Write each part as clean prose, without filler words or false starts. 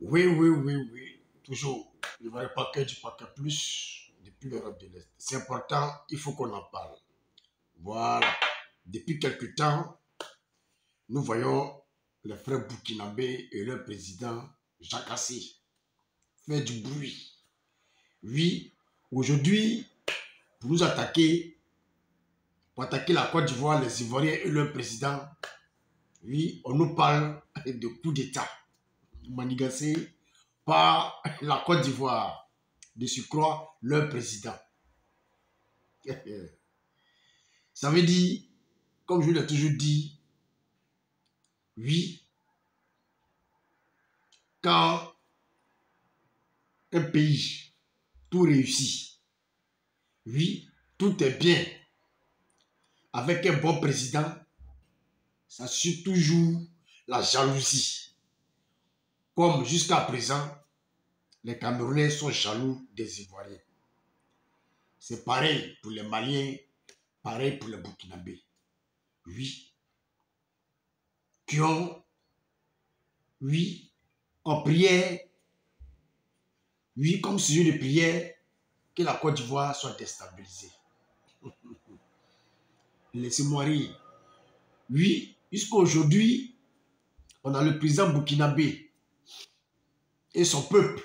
Oui, oui, oui, oui. Toujours. Le vrai paquet du paquet plus depuis l'Europe de l'Est. C'est important, il faut qu'on en parle. Voilà. Depuis quelque temps, nous voyons les frères burkinabés et leur président Jacques Assé faire du bruit. Oui, aujourd'hui, pour nous attaquer, pour attaquer la Côte d'Ivoire, les Ivoiriens et leur président, oui, on nous parle de coup d'État manigancé par la Côte d'Ivoire, de surcroît leur président. Ça veut dire, comme je l'ai toujours dit, oui, quand un pays, tout réussit, oui, tout est bien, avec un bon président, ça suit toujours la jalousie. Comme jusqu'à présent, les Camerounais sont jaloux des Ivoiriens. C'est pareil pour les Maliens, pareil pour les Burkinabés. Oui, qui ont, oui, en prière, oui, comme sujet de prière, que la Côte d'Ivoire soit déstabilisée. Laissez-moi rire. Oui, jusqu'à aujourd'hui, on a le président burkinabé et son peuple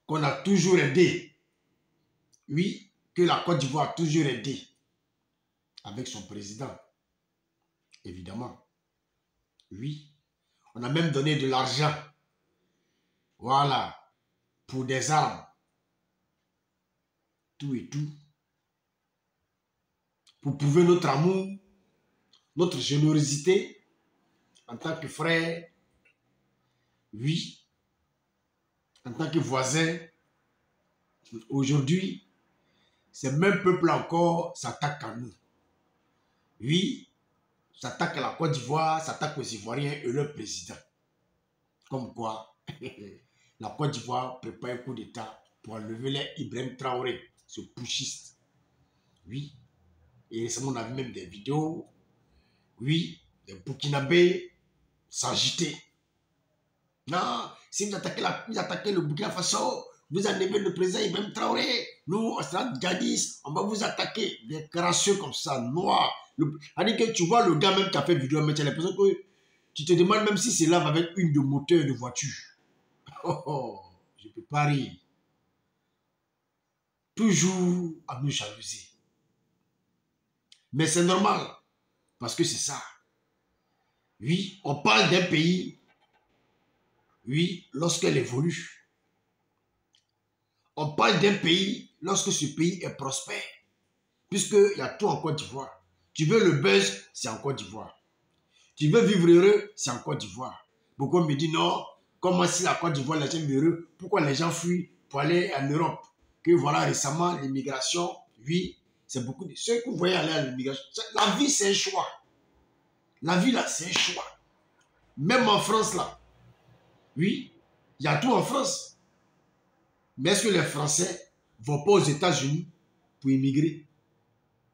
qu'on a toujours aidé. Oui, que la Côte d'Ivoire a toujours aidé avec son président, évidemment. Oui, on a même donné de l'argent, voilà, pour des armes, tout et tout, pour prouver notre amour, notre générosité en tant que frère, oui, en tant que voisin. Aujourd'hui, ces mêmes peuples encore s'attaquent à nous. Oui, s'attaquent à la Côte d'Ivoire, s'attaquent aux Ivoiriens et leur président. Comme quoi, la Côte d'Ivoire prépare un coup d'État pour enlever les Ibrahim Traoré, ce putschiste. Oui, et récemment on a vu même des vidéos. Oui, les Burkinabés s'agitaient. Non, si vous attaquez le Burkina Faso, vous enlevez le président Ibrahim Traoré. Nous, on sera djihadistes, on va vous attaquer. Des crasseux comme ça, noirs. C'est-à-dire que tu vois le gars même qui a fait vidéo, mais tu as l'impression que tu te demandes même si c'est là avec une de moteur de voiture. Oh, oh, je ne peux pas rire. Toujours à nous jalouser. Mais c'est normal, parce que c'est ça. Oui, on parle d'un pays, oui, lorsqu'elle évolue. On parle d'un pays lorsque ce pays est prospère. Puisqu'il y a tout en Côte d'Ivoire. Tu veux le buzz, c'est en Côte d'Ivoire. Tu veux vivre heureux, c'est en Côte d'Ivoire. Beaucoup me disent non, comment si la Côte d'Ivoire, les gens vivent heureux, pourquoi les gens fuient pour aller en Europe? Que voilà récemment, l'immigration, oui, c'est beaucoup de ceux que vous voyez aller à l'immigration. La vie, c'est un choix. La vie, là, c'est un choix. Même en France, là, oui, il y a tout en France. Mais est-ce que les Français ne vont pas aux États-Unis pour immigrer?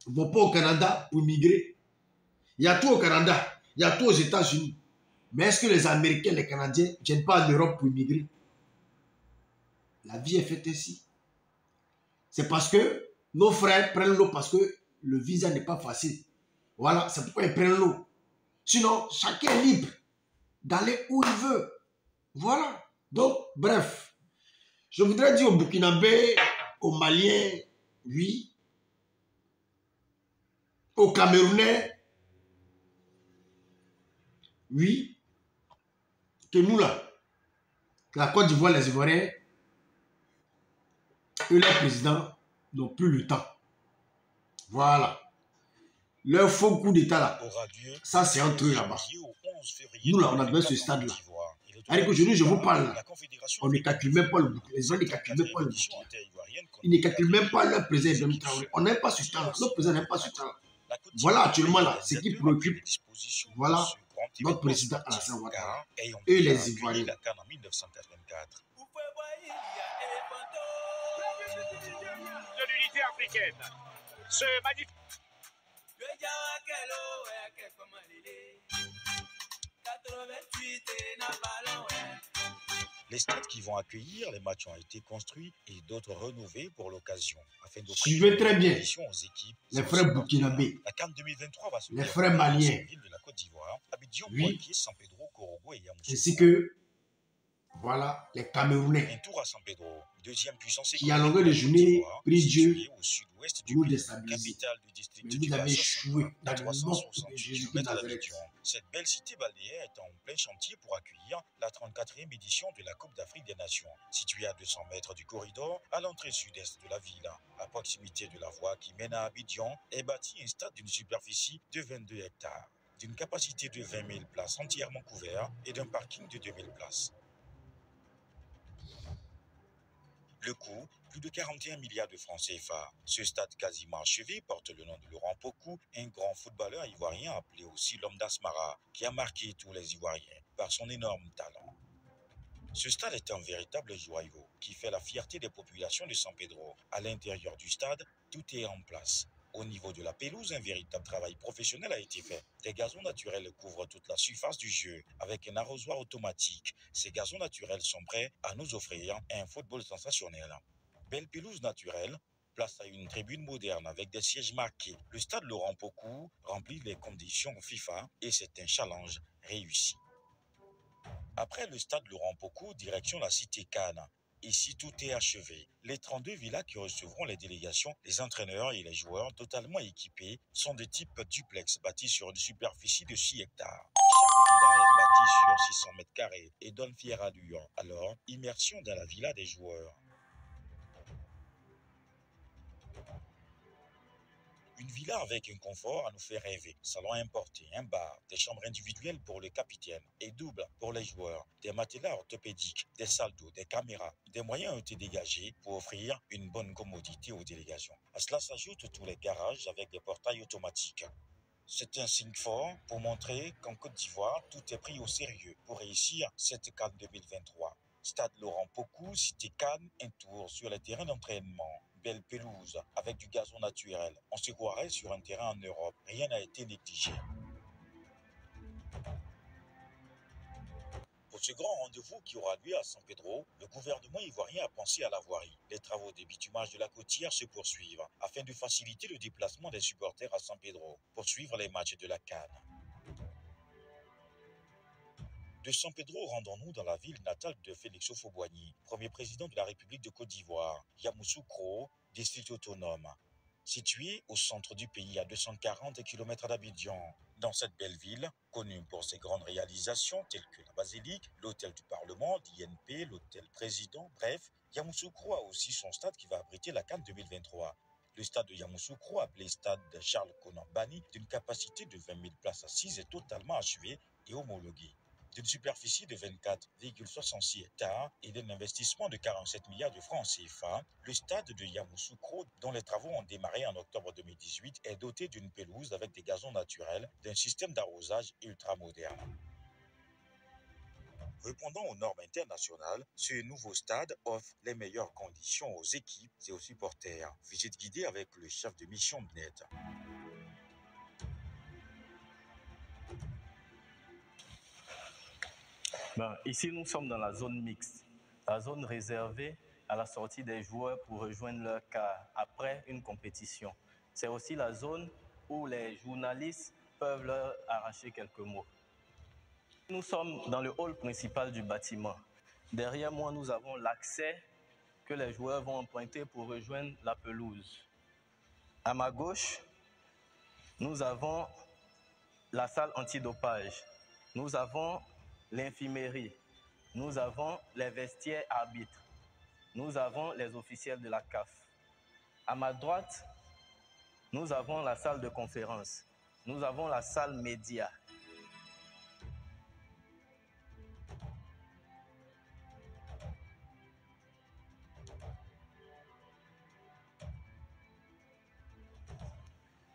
Ils ne vont pas au Canada pour immigrer? Il y a tout au Canada, il y a tout aux États-Unis. Mais est-ce que les Américains, les Canadiens ne viennent pas en Europe pour immigrer? La vie est faite ainsi. C'est parce que nos frères prennent l'eau parce que le visa n'est pas facile. Voilà, c'est pourquoi ils prennent l'eau. Sinon, chacun est libre d'aller où il veut. Voilà. Donc, bref, je voudrais dire aux Burkinabés, aux Maliens, oui, aux Camerounais, oui, que nous là, que la Côte d'Ivoire, les Ivoiriens et leurs présidents n'ont plus le temps. Voilà. Leur faux coup d'État là, ça c'est entre eux là-bas. Nous là, on a besoin de ce stade là. Alors qu'aujourd'hui, je vous parle là, on ne calcule même pas le Burkina. Les gens ne calculent même pas le Burkina. Ils ne calculent même pas leur président Ibrahim Traoré. On n'aime pas ce temps là. Notre président n'aime pas ce temps là. Voilà actuellement là, ce qui préoccupe, voilà, notre président Alassane Ouattara et les Ivoiriens. De l'unité africaine. Ce magnifique. Les stades qui vont accueillir les matchs ont été construits et d'autres rénovés pour l'occasion, afin Suivez très bien aux équipes. les frères burkinabés, La CAN 2023 va se les frères maliens, ville de la Côte d'Ivoire, Abidjan, oui, San Pedro, Korogo et Yamoussoukro. ainsi que voilà les Camerounais Un tour à San Pedro, deuxième puissance qui à longueur de journée prient Dieu au sud-ouest pour nous déstabiliser. capitale du district Mais vous avez échoué dans le nom de 368 Jésus-Christ de Nazareth. Cette belle cité balnéaire est en plein chantier pour accueillir la 34e édition de la Coupe d'Afrique des Nations. Située à 200 mètres du corridor, à l'entrée sud-est de la ville, à proximité de la voie qui mène à Abidjan, est bâti un stade d'une superficie de 22 hectares, d'une capacité de 20 000 places entièrement couvertes et d'un parking de 2 000 places. Le coût, plus de 41 milliards de francs CFA. Ce stade quasiment achevé porte le nom de Laurent Pokou, un grand footballeur ivoirien appelé aussi l'homme d'Asmara, qui a marqué tous les Ivoiriens par son énorme talent. Ce stade est un véritable joyau qui fait la fierté des populations de San Pedro. À l'intérieur du stade, tout est en place. Au niveau de la pelouse, un véritable travail professionnel a été fait. Des gazons naturels couvrent toute la surface du jeu avec un arrosoir automatique. Ces gazons naturels sont prêts à nous offrir un football sensationnel. Belle pelouse naturelle, place à une tribune moderne avec des sièges marqués. Le stade Laurent Pokou remplit les conditions FIFA et c'est un challenge réussi. Après le stade Laurent Pokou, direction la cité Cannes. Ici, tout est achevé. Les 32 villas qui recevront les délégations, les entraîneurs et les joueurs totalement équipés sont de type duplex bâtis sur une superficie de 6 hectares. Chaque villa est bâtie sur 600 mètres carrés et donne fière allure. Alors, immersion dans la villa des joueurs. Une villa avec un confort à nous faire rêver. Salon importé, un bar, des chambres individuelles pour le capitaine et double pour les joueurs, des matelas orthopédiques, des salles d'eau, des caméras. Des moyens ont été dégagés pour offrir une bonne commodité aux délégations. À cela s'ajoutent tous les garages avec des portails automatiques. C'est un signe fort pour montrer qu'en Côte d'Ivoire, tout est pris au sérieux pour réussir cette CAN 2023. Stade Laurent Pokou, cité Cannes, un tour sur les terrains d'entraînement. Belle pelouse avec du gazon naturel. On se croirait sur un terrain en Europe. Rien n'a été négligé. Pour ce grand rendez-vous qui aura lieu à San Pedro, le gouvernement ivoirien a pensé à la voirie. Les travaux de bitumage de la côtière se poursuivent afin de faciliter le déplacement des supporters à San Pedro pour suivre les matchs de la CAN. De San Pedro, rendons-nous dans la ville natale de Félix Houphouët-Boigny, premier président de la République de Côte d'Ivoire, Yamoussoukro, district autonome. Situé au centre du pays à 240 km d'Abidjan. Dans cette belle ville, connue pour ses grandes réalisations telles que la basilique, l'hôtel du Parlement, l'INP, l'hôtel président, bref, Yamoussoukro a aussi son stade qui va abriter la CAN 2023. Le stade de Yamoussoukro, appelé stade de Charles Konan Banny, d'une capacité de 20 000 places assises, est totalement achevé et homologué. D'une superficie de 24,66 hectares et d'un investissement de 47 milliards de francs CFA, le stade de Yamoussoukro, dont les travaux ont démarré en octobre 2018, est doté d'une pelouse avec des gazons naturels, d'un système d'arrosage ultramoderne. Répondant aux normes internationales, ce nouveau stade offre les meilleures conditions aux équipes et aux supporters. Visite guidée avec le chef de mission BNET. Ici, nous sommes dans la zone mixte, la zone réservée à la sortie des joueurs pour rejoindre leur car après une compétition. C'est aussi la zone où les journalistes peuvent leur arracher quelques mots. Nous sommes dans le hall principal du bâtiment. Derrière moi, nous avons l'accès que les joueurs vont emprunter pour rejoindre la pelouse. À ma gauche, nous avons la salle antidopage. Nous avons l'infirmerie. Nous avons les vestiaires arbitres. Nous avons les officiels de la CAF. À ma droite, nous avons la salle de conférence. Nous avons la salle média.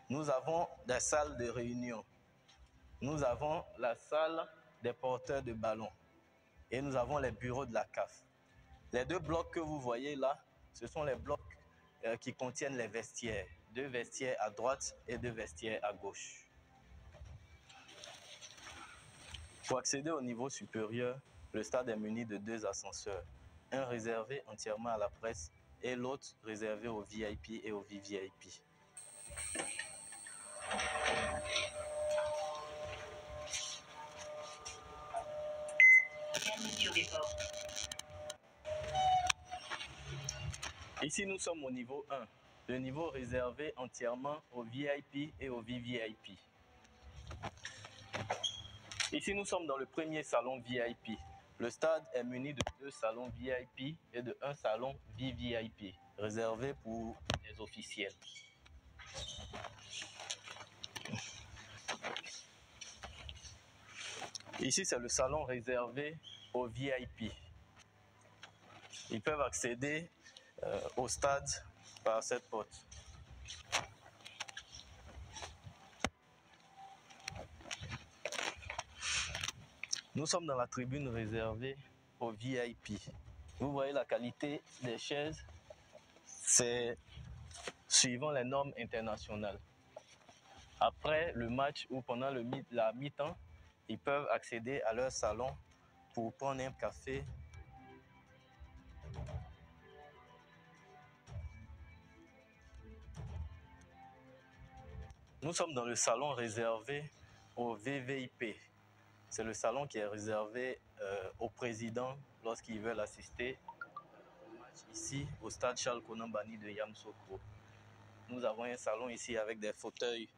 Nous avons des salles de réunion. Nous avons la salle des porteurs de ballons. Et nous avons les bureaux de la CAF. Les deux blocs que vous voyez là, ce sont les blocs qui contiennent les vestiaires. 2 vestiaires à droite et 2 vestiaires à gauche. Pour accéder au niveau supérieur, le stade est muni de 2 ascenseurs, un réservé entièrement à la presse et l'autre réservé aux VIP et aux VVIP. Ici, nous sommes au niveau 1, le niveau réservé entièrement aux VIP et aux VVIP. Ici, nous sommes dans le premier salon VIP. Le stade est muni de 2 salons VIP et de 1 salon VVIP, réservé pour les officiels. Ici, c'est le salon réservé aux VIP. Ils peuvent accéder au stade par cette porte. Nous sommes dans la tribune réservée aux VIP. Vous voyez la qualité des chaises, c'est suivant les normes internationales. Après le match ou pendant la mi-temps, ils peuvent accéder à leur salon pour prendre un café. Nous sommes dans le salon réservé aux VVIP. C'est le salon qui est réservé au président lorsqu'ils veulent assister au match ici au stade Charles Konan Banny de Yamoussoukro. Nous avons un salon ici avec des fauteuils